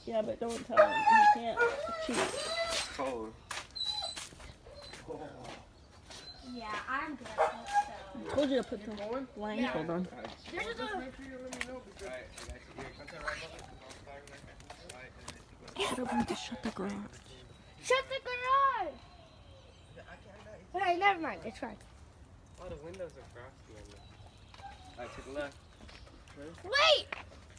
Yeah, but don't tell him. He can't cheat. Cold. Yeah, I'm good at that, I told you to put the blindfold on. There's a... Shut up and just shut the garage. Shut the garage! Alright, never mind. It's fine. Oh, the windows are frosty. Alright, to the left. Wait!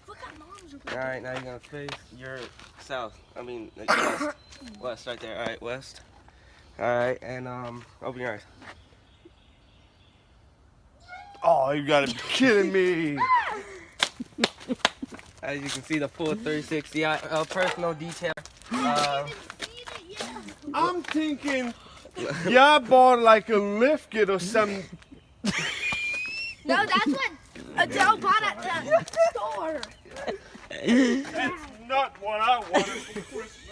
Look at mom's. Alright, now you're gonna face your south. I mean, like west. West, right there. Alright, west. Alright, and open your eyes. Oh, you gotta be kidding me. As you can see, the full 360 personal detail. I'm thinking, yeah, I bought like a lift kit or some. No, that's what Adele bought at the store. That's not what I wanted for Christmas.